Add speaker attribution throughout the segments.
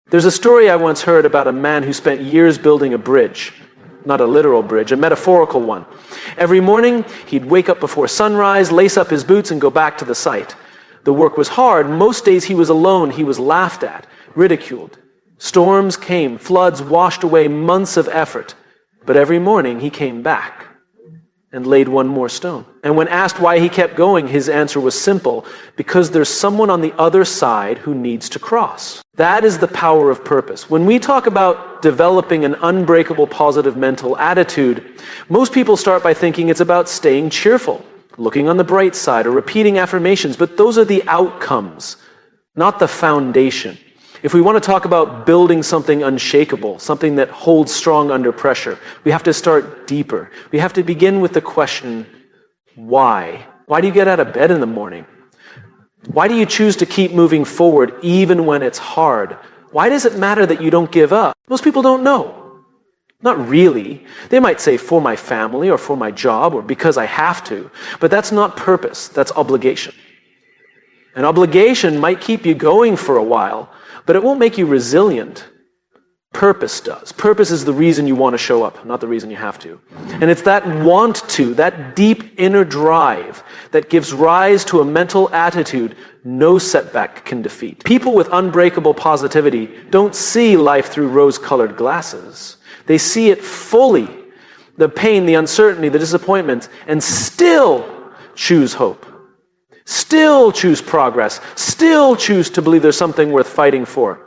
Speaker 1: There's a story I once heard about a man who spent years building a bridge. Not a literal bridge, a metaphorical one. Every morning, he'd wake up before sunrise, lace up his boots, and go back to the site. The work was hard. Most days he was alone. He was laughed at, ridiculed. Storms came, floods washed away months of effort. But every morning he came back and laid one more stone. And when asked why he kept going, his answer was simple: because there's someone on the other side who needs to cross. That is the power of purpose. When we talk about developing an unbreakable positive mental attitude, most people start by thinking it's about staying cheerful, looking on the bright side, or repeating affirmations, but those are the outcomes, not the foundation. If we want to talk about building something unshakable, something that holds strong under pressure, we have to start deeper. We have to begin with the question, why? Why do you get out of bed in the morning? Why do you choose to keep moving forward even when it's hard? Why does it matter that you don't give up? Most people don't know. Not really. They might say for my family or for my job or because I have to, but that's not purpose, that's obligation. An obligation might keep you going for a while, but it won't make you resilient. Purpose does. Purpose is the reason you want to show up, not the reason you have to. And it's that want to, that deep inner drive that gives rise to a mental attitude no setback can defeat. People with unbreakable positivity don't see life through rose-colored glasses. They see it fully, the pain, the uncertainty, the disappointment, and still choose hope. Still choose progress, still choose to believe there's something worth fighting for.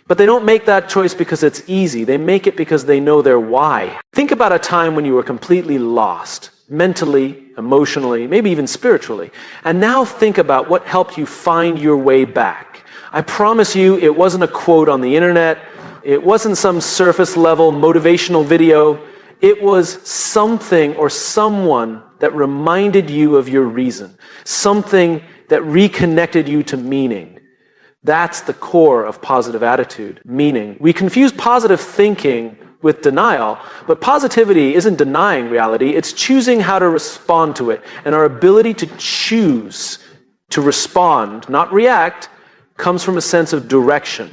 Speaker 1: But they don't make that choice because it's easy. They make it because they know their why. Think about a time when you were completely lost, mentally, emotionally, maybe even spiritually. And now think about what helped you find your way back. I promise you it wasn't a quote on the internet. It wasn't some surface level motivational video. It was something or someone that reminded you of your reason, something that reconnected you to meaning. That's the core of positive attitude, meaning. We confuse positive thinking with denial, but positivity isn't denying reality, it's choosing how to respond to it. And our ability to choose to respond, not react, comes from a sense of direction.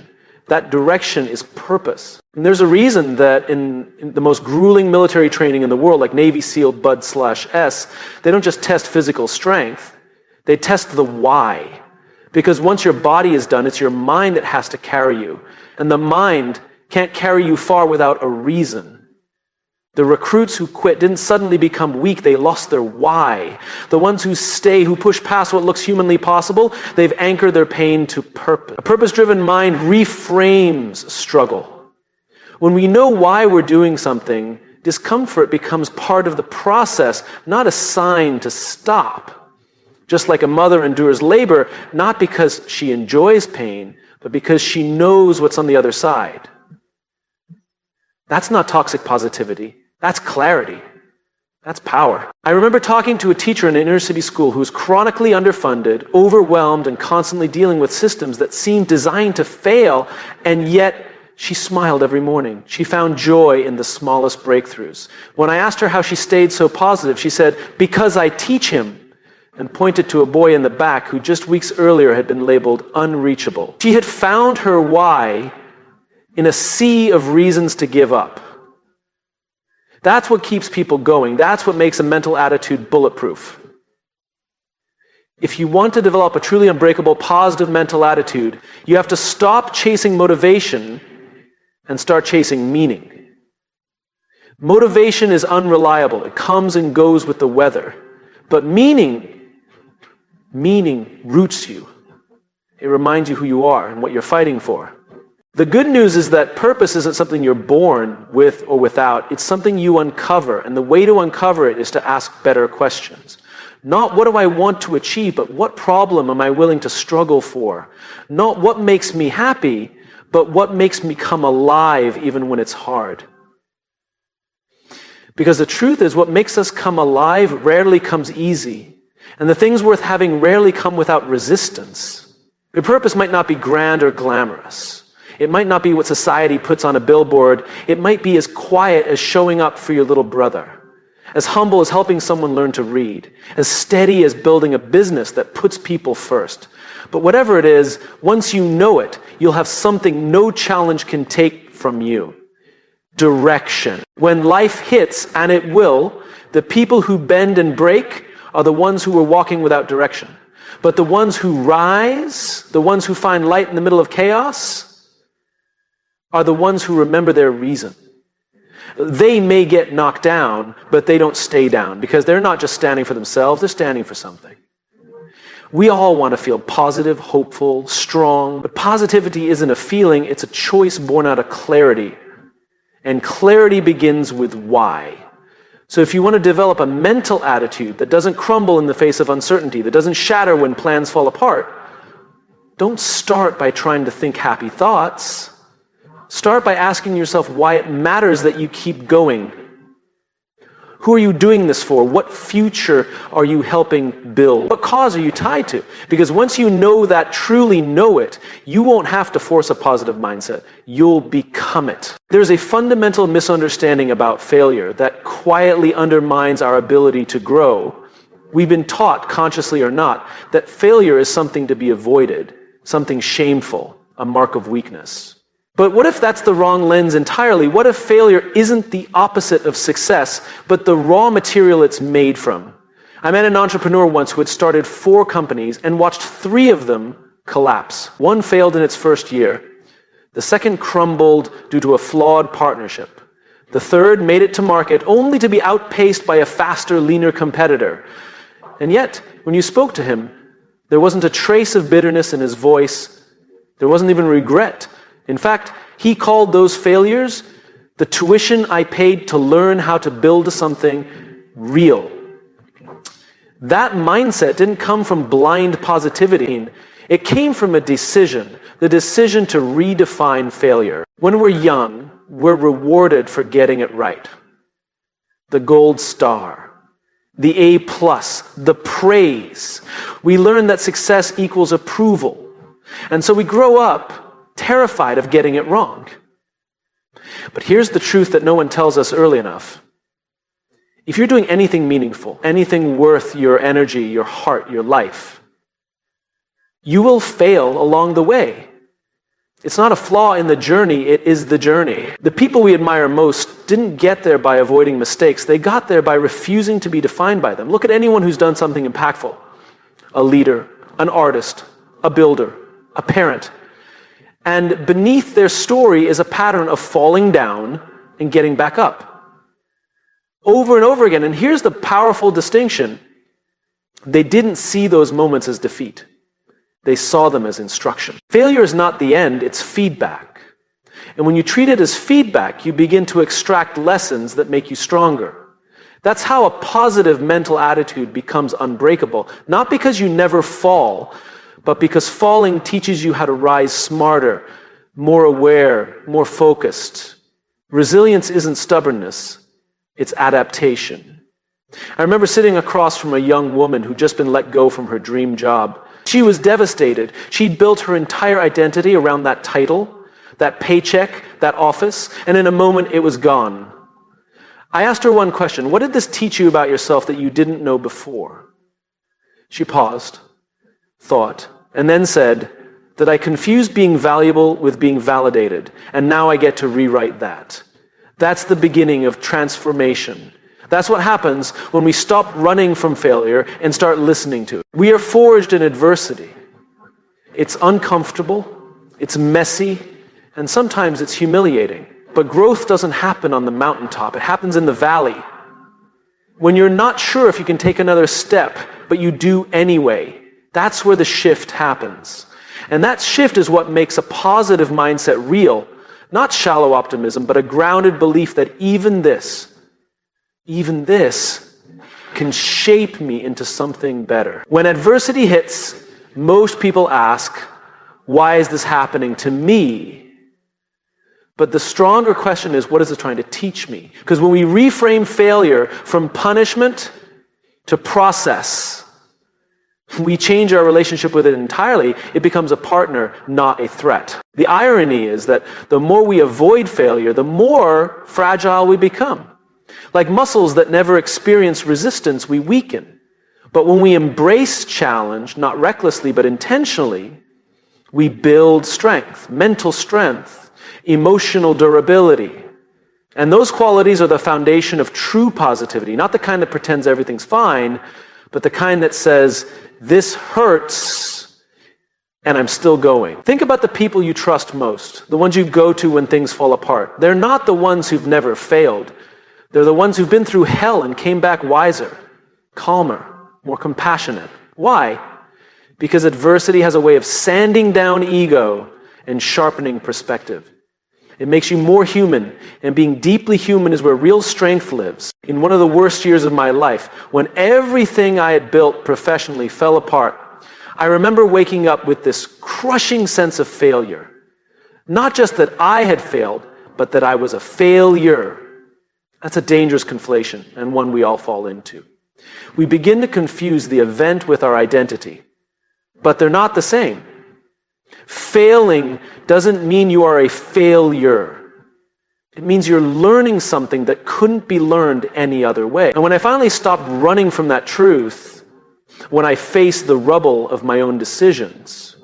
Speaker 1: That direction is purpose. And there's a reason that in the most grueling military training in the world, like Navy SEAL Bud/S, they don't just test physical strength, they test the why. Because once your body is done, it's your mind that has to carry you. And the mind can't carry you far without a reason. The recruits who quit didn't suddenly become weak, they lost their why. The ones who stay, who push past what looks humanly possible, they've anchored their pain to purpose. A purpose-driven mind reframes struggle. When we know why we're doing something, discomfort becomes part of the process, not a sign to stop. Just like a mother endures labor, not because she enjoys pain, but because she knows what's on the other side. That's not toxic positivity. That's clarity. That's power. I remember talking to a teacher in an inner city school who was chronically underfunded, overwhelmed, and constantly dealing with systems that seemed designed to fail, and yet she smiled every morning. She found joy in the smallest breakthroughs. When I asked her how she stayed so positive, she said, "Because I teach him," and pointed to a boy in the back who just weeks earlier had been labeled unreachable. She had found her why in a sea of reasons to give up. That's what keeps people going. That's what makes a mental attitude bulletproof. If you want to develop a truly unbreakable, positive mental attitude, you have to stop chasing motivation and start chasing meaning. Motivation is unreliable. It comes and goes with the weather. But meaning roots you. It reminds you who you are and what you're fighting for. The good news is that purpose isn't something you're born with or without. It's something you uncover. And the way to uncover it is to ask better questions. Not what do I want to achieve, but what problem am I willing to struggle for? Not what makes me happy, but what makes me come alive even when it's hard. Because the truth is, what makes us come alive rarely comes easy. And the things worth having rarely come without resistance. Your purpose might not be grand or glamorous. It might not be what society puts on a billboard. It might be as quiet as showing up for your little brother, as humble as helping someone learn to read, as steady as building a business that puts people first. But whatever it is, once you know it, you'll have something no challenge can take from you. Direction. When life hits, and it will, the people who bend and break are the ones who are walking without direction. But the ones who rise, the ones who find light in the middle of chaos, are the ones who remember their reason. They may get knocked down, but they don't stay down, because they're not just standing for themselves, they're standing for something. We all want to feel positive, hopeful, strong, but positivity isn't a feeling, it's a choice born out of clarity. And clarity begins with why. So if you want to develop a mental attitude that doesn't crumble in the face of uncertainty, that doesn't shatter when plans fall apart, don't start by trying to think happy thoughts. Start by asking yourself why it matters that you keep going. Who are you doing this for? What future are you helping build? What cause are you tied to? Because once you know that, truly know it, you won't have to force a positive mindset. You'll become it. There's a fundamental misunderstanding about failure that quietly undermines our ability to grow. We've been taught, consciously or not, that failure is something to be avoided, something shameful, a mark of weakness. But what if that's the wrong lens entirely? What if failure isn't the opposite of success, but the raw material it's made from? I met an entrepreneur once who had started 4 companies and watched 3 of them collapse. One failed in its first year. The second crumbled due to a flawed partnership. The third made it to market only to be outpaced by a faster, leaner competitor. And yet, when you spoke to him, there wasn't a trace of bitterness in his voice. There wasn't even regret. In fact, he called those failures the tuition I paid to learn how to build something real. That mindset didn't come from blind positivity. It came from a decision, the decision to redefine failure. When we're young, we're rewarded for getting it right. The gold star, the A+, the praise. We learn that success equals approval. And so we grow up terrified of getting it wrong. But here's the truth that no one tells us early enough. If you're doing anything meaningful, anything worth your energy, your heart, your life, you will fail along the way. It's not a flaw in the journey, it is the journey. The people we admire most didn't get there by avoiding mistakes. They got there by refusing to be defined by them. Look at anyone who's done something impactful. A leader, an artist, a builder, a parent. And beneath their story is a pattern of falling down and getting back up. Over and over again. And here's the powerful distinction. They didn't see those moments as defeat. They saw them as instruction. Failure is not the end, it's feedback. And when you treat it as feedback, you begin to extract lessons that make you stronger. That's how a positive mental attitude becomes unbreakable. Not because you never fall, but because falling teaches you how to rise smarter, more aware, more focused. Resilience isn't stubbornness, it's adaptation. I remember sitting across from a young woman who'd just been let go from her dream job. She was devastated. She'd built her entire identity around that title, that paycheck, that office, and in a moment it was gone. I asked her one question: what did this teach you about yourself that you didn't know before? She paused, thought, and then said that I confused being valuable with being validated, and now I get to rewrite that. That's the beginning of transformation. That's what happens when we stop running from failure and start listening to it. We are forged in adversity. It's uncomfortable, it's messy, and sometimes it's humiliating. But growth doesn't happen on the mountaintop, it happens in the valley. When you're not sure if you can take another step, but you do anyway, that's where the shift happens. And that shift is what makes a positive mindset real, not shallow optimism, but a grounded belief that even this can shape me into something better. When adversity hits, most people ask, why is this happening to me? But the stronger question is, what is it trying to teach me? Because when we reframe failure from punishment to process, we change our relationship with it entirely. It becomes a partner, not a threat. The irony is that the more we avoid failure, the more fragile we become. Like muscles that never experience resistance, we weaken. But when we embrace challenge, not recklessly but intentionally, we build strength, mental strength, emotional durability. And those qualities are the foundation of true positivity, not the kind that pretends everything's fine, but the kind that says, this hurts, and I'm still going. Think about the people you trust most, the ones you go to when things fall apart. They're not the ones who've never failed. They're the ones who've been through hell and came back wiser, calmer, more compassionate. Why? Because adversity has a way of sanding down ego and sharpening perspective. It makes you more human, and being deeply human is where real strength lives. In one of the worst years of my life, when everything I had built professionally fell apart, I remember waking up with this crushing sense of failure. Not just that I had failed, but that I was a failure. That's a dangerous conflation, and one we all fall into. We begin to confuse the event with our identity, but they're not the same. Failing doesn't mean you are a failure. It means you're learning something that couldn't be learned any other way. And when I finally stopped running from that truth, when I faced the rubble of my own decisions,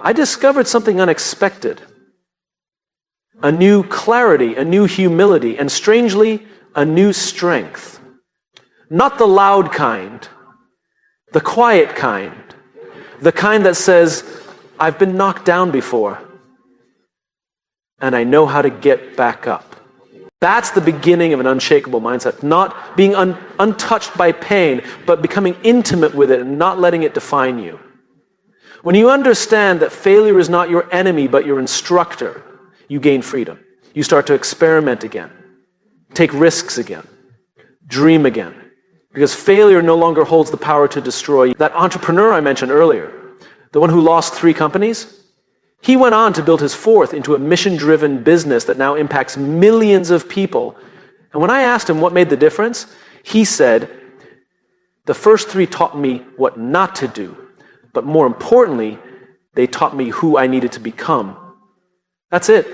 Speaker 1: I discovered something unexpected. A new clarity, a new humility, and strangely, a new strength. Not the loud kind, the quiet kind. The kind that says, I've been knocked down before, and I know how to get back up. That's the beginning of an unshakable mindset. Not being untouched by pain, but becoming intimate with it and not letting it define you. When you understand that failure is not your enemy, but your instructor, you gain freedom. You start to experiment again, take risks again, dream again. Because failure no longer holds the power to destroy you. That entrepreneur I mentioned earlier, the one who lost 3 companies, he went on to build his 4th into a mission-driven business that now impacts millions of people. And when I asked him what made the difference, he said, the first 3 taught me what not to do. But more importantly, they taught me who I needed to become. That's it.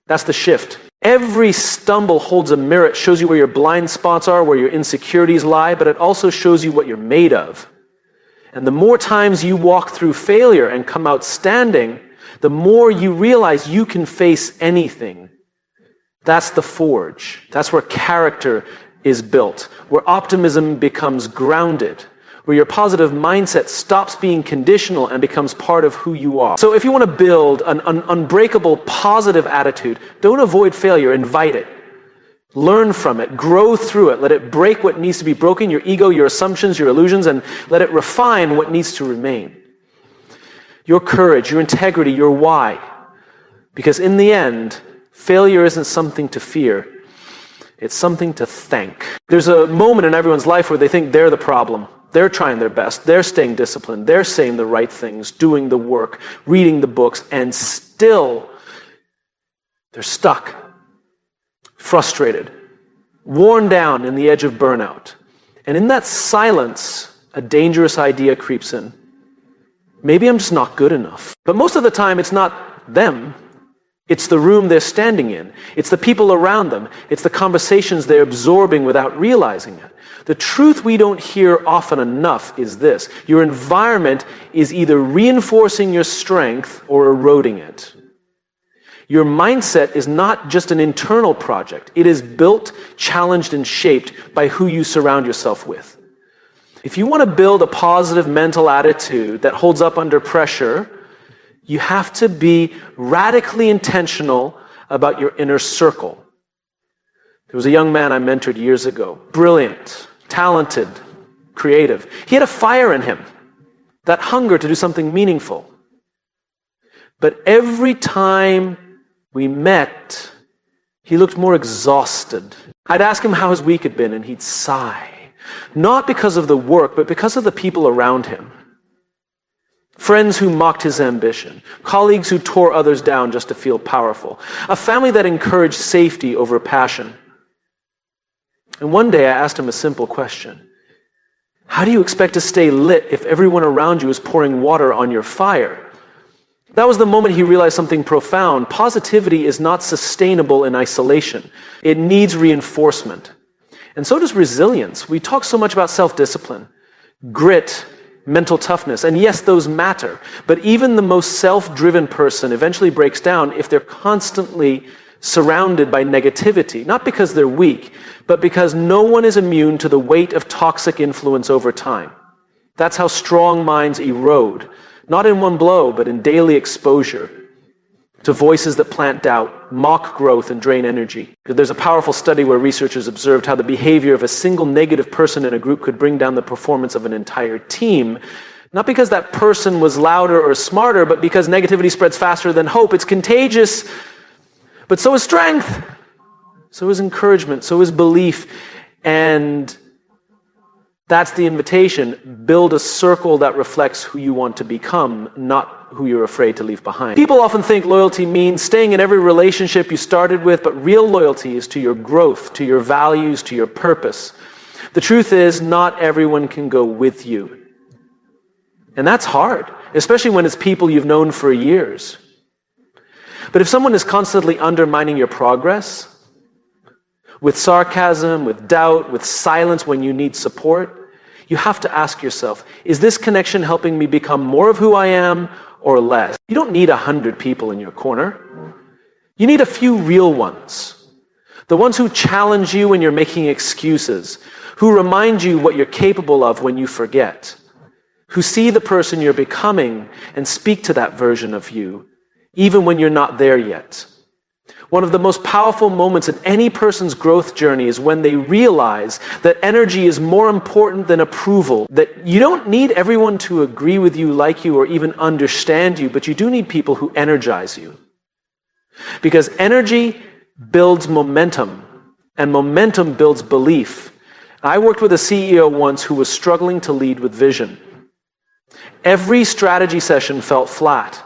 Speaker 1: That's the shift. Every stumble holds a mirror. It shows you where your blind spots are, where your insecurities lie, but it also shows you what you're made of. And the more times you walk through failure and come out standing, the more you realize you can face anything. That's the forge. That's where character is built, where optimism becomes grounded, where your positive mindset stops being conditional and becomes part of who you are. So if you want to build an unbreakable positive attitude, don't avoid failure, invite it. Learn from it, grow through it, let it break what needs to be broken, your ego, your assumptions, your illusions, and let it refine what needs to remain. Your courage, your integrity, your why. Because in the end, failure isn't something to fear, it's something to thank. There's a moment in everyone's life where they think they're the problem. They're trying their best. They're staying disciplined. They're saying the right things, doing the work, reading the books, and still they're stuck, frustrated, worn down in the edge of burnout. And in that silence, a dangerous idea creeps in. Maybe I'm just not good enough. But most of the time, it's not them. It's the room they're standing in. It's the people around them. It's the conversations they're absorbing without realizing it. The truth we don't hear often enough is this: your environment is either reinforcing your strength or eroding it. Your mindset is not just an internal project. It is built, challenged, and shaped by who you surround yourself with. If you want to build a positive mental attitude that holds up under pressure, you have to be radically intentional about your inner circle. There was a young man I mentored years ago, brilliant, talented, creative. He had a fire in him, that hunger to do something meaningful. But every time we met, he looked more exhausted. I'd ask him how his week had been, and he'd sigh. Not because of the work, but because of the people around him. Friends who mocked his ambition. Colleagues who tore others down just to feel powerful. A family that encouraged safety over passion. And one day I asked him a simple question. How do you expect to stay lit if everyone around you is pouring water on your fire? That was the moment he realized something profound. Positivity is not sustainable in isolation. It needs reinforcement. And so does resilience. We talk so much about self-discipline, grit, mental toughness, and yes, those matter. But even the most self-driven person eventually breaks down if they're constantly surrounded by negativity, not because they're weak, but because no one is immune to the weight of toxic influence over time. That's how strong minds erode, not in one blow, but in daily exposure to voices that plant doubt, mock growth, and drain energy. There's a powerful study where researchers observed how the behavior of a single negative person in a group could bring down the performance of an entire team, not because that person was louder or smarter, but because negativity spreads faster than hope. It's contagious, but so is strength, so is encouragement, so is belief, and that's the invitation. Build a circle that reflects who you want to become, not who you're afraid to leave behind. People often think loyalty means staying in every relationship you started with, but real loyalty is to your growth, to your values, to your purpose. The truth is, not everyone can go with you. And that's hard, especially when it's people you've known for years. But if someone is constantly undermining your progress, with sarcasm, with doubt, with silence when you need support, you have to ask yourself, is this connection helping me become more of who I am or less? You don't need 100 people in your corner. You need a few real ones. The ones who challenge you when you're making excuses, who remind you what you're capable of when you forget, who see the person you're becoming and speak to that version of you, even when you're not there yet. One of the most powerful moments in any person's growth journey is when they realize that energy is more important than approval, that you don't need everyone to agree with you, like you, or even understand you, but you do need people who energize you. Because energy builds momentum, and momentum builds belief. I worked with a CEO once who was struggling to lead with vision. Every strategy session felt flat.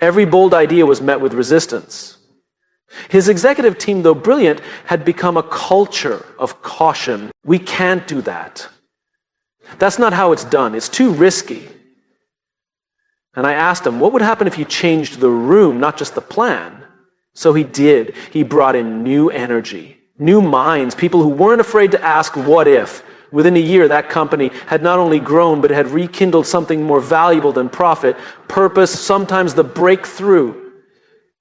Speaker 1: Every bold idea was met with resistance. His executive team, though brilliant, had become a culture of caution. We can't do that. That's not how it's done. It's too risky. And I asked him, what would happen if you changed the room, not just the plan? So he did. He brought in new energy, new minds, people who weren't afraid to ask what if. Within a year, that company had not only grown, but it had rekindled something more valuable than profit, purpose. Sometimes the breakthrough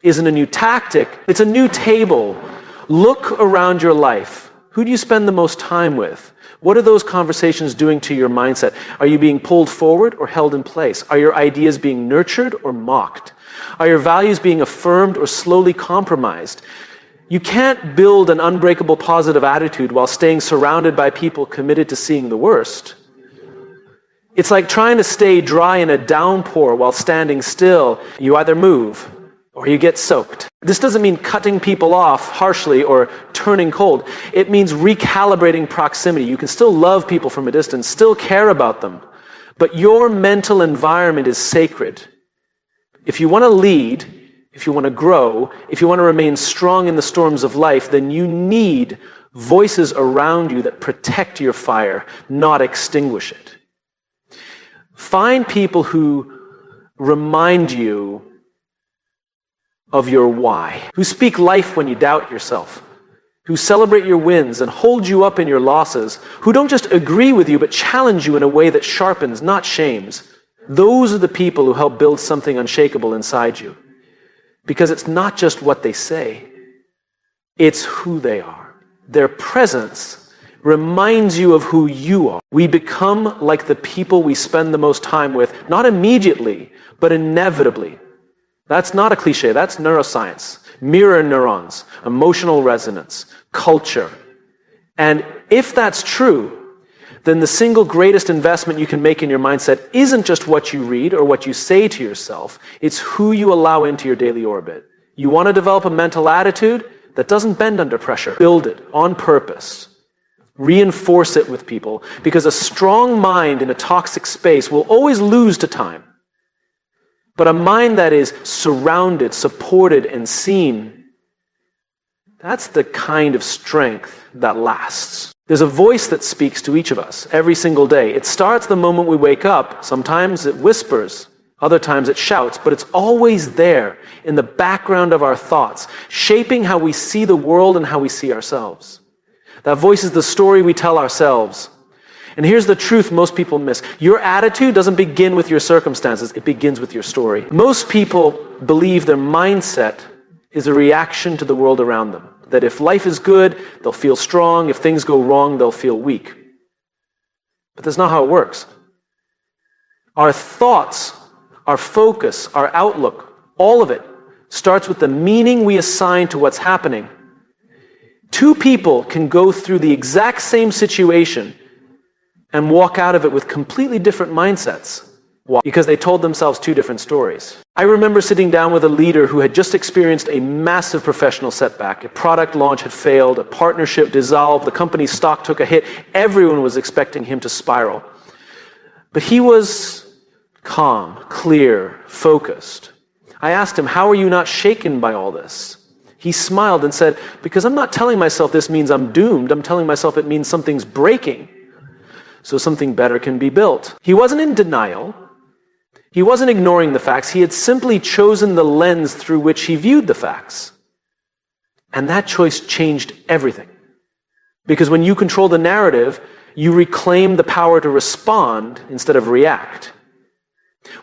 Speaker 1: isn't a new tactic, it's a new table. Look around your life. Who do you spend the most time with? What are those conversations doing to your mindset? Are you being pulled forward or held in place? Are your ideas being nurtured or mocked? Are your values being affirmed or slowly compromised? You can't build an unbreakable positive attitude while staying surrounded by people committed to seeing the worst. It's like trying to stay dry in a downpour while standing still. You either move or you get soaked. This doesn't mean cutting people off harshly or turning cold. It means recalibrating proximity. You can still love people from a distance, still care about them, but your mental environment is sacred. If you want to lead, if you want to grow, if you want to remain strong in the storms of life, then you need voices around you that protect your fire, not extinguish it. Find people who remind you of your why, who speak life when you doubt yourself, who celebrate your wins and hold you up in your losses, who don't just agree with you but challenge you in a way that sharpens, not shames. Those are the people who help build something unshakable inside you. Because it's not just what they say, it's who they are. Their presence reminds you of who you are. We become like the people we spend the most time with, not immediately, but inevitably. That's not a cliche, that's neuroscience. Mirror neurons, emotional resonance, culture. And if that's true, then the single greatest investment you can make in your mindset isn't just what you read or what you say to yourself, it's who you allow into your daily orbit. You want to develop a mental attitude that doesn't bend under pressure. Build it on purpose. Reinforce it with people, because a strong mind in a toxic space will always lose to time. But a mind that is surrounded, supported, and seen, that's the kind of strength that lasts. There's a voice that speaks to each of us every single day. It starts the moment we wake up. Sometimes it whispers, other times it shouts, but it's always there in the background of our thoughts, shaping how we see the world and how we see ourselves. That voice is the story we tell ourselves. And here's the truth most people miss. Your attitude doesn't begin with your circumstances. It begins with your story. Most people believe their mindset is a reaction to the world around them. That if life is good, they'll feel strong. If things go wrong, they'll feel weak. But that's not how it works. Our thoughts, our focus, our outlook, all of it starts with the meaning we assign to what's happening. Two people can go through the exact same situation and walk out of it with completely different mindsets. Why? Because they told themselves two different stories. I remember sitting down with a leader who had just experienced a massive professional setback. A product launch had failed, a partnership dissolved, the company's stock took a hit. Everyone was expecting him to spiral. But he was calm, clear, focused. I asked him, how are you not shaken by all this? He smiled and said, because I'm not telling myself this means I'm doomed. I'm telling myself it means something's breaking, so something better can be built. He wasn't in denial. He wasn't ignoring the facts. He had simply chosen the lens through which he viewed the facts. And that choice changed everything. Because when you control the narrative, you reclaim the power to respond instead of react.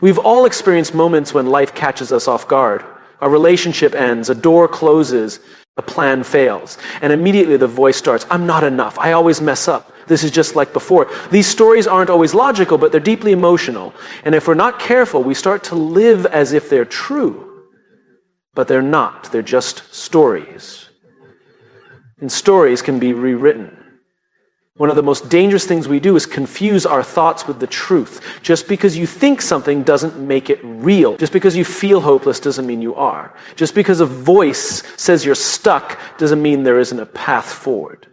Speaker 1: We've all experienced moments when life catches us off guard. A relationship ends, a door closes, a plan fails, and immediately the voice starts, I'm not enough, I always mess up, this is just like before. These stories aren't always logical, but they're deeply emotional. And if we're not careful, we start to live as if they're true. But they're not, they're just stories. And stories can be rewritten. One of the most dangerous things we do is confuse our thoughts with the truth. Just because you think something doesn't make it real. Just because you feel hopeless doesn't mean you are. Just because a voice says you're stuck doesn't mean there isn't a path forward.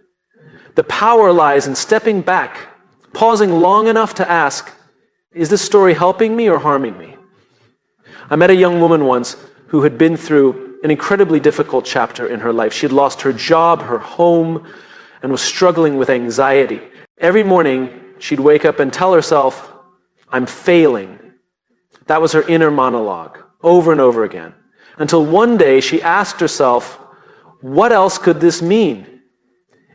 Speaker 1: The power lies in stepping back, pausing long enough to ask, is this story helping me or harming me? I met a young woman once who had been through an incredibly difficult chapter in her life. She had lost her job, her home, and was struggling with anxiety. Every morning, she'd wake up and tell herself, I'm failing. That was her inner monologue, over and over again. Until one day, she asked herself, what else could this mean?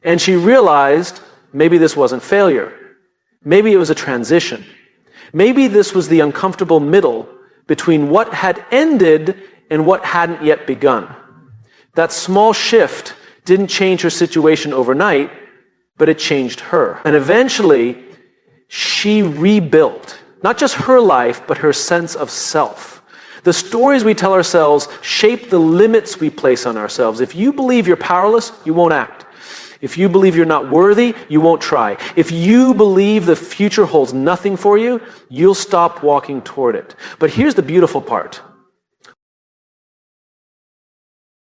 Speaker 1: And she realized, maybe this wasn't failure. Maybe it was a transition. Maybe this was the uncomfortable middle between what had ended and what hadn't yet begun. That small shift didn't change her situation overnight, but it changed her. And eventually, she rebuilt, not just her life, but her sense of self. The stories we tell ourselves shape the limits we place on ourselves. If you believe you're powerless, you won't act. If you believe you're not worthy, you won't try. If you believe the future holds nothing for you, you'll stop walking toward it. But here's the beautiful part.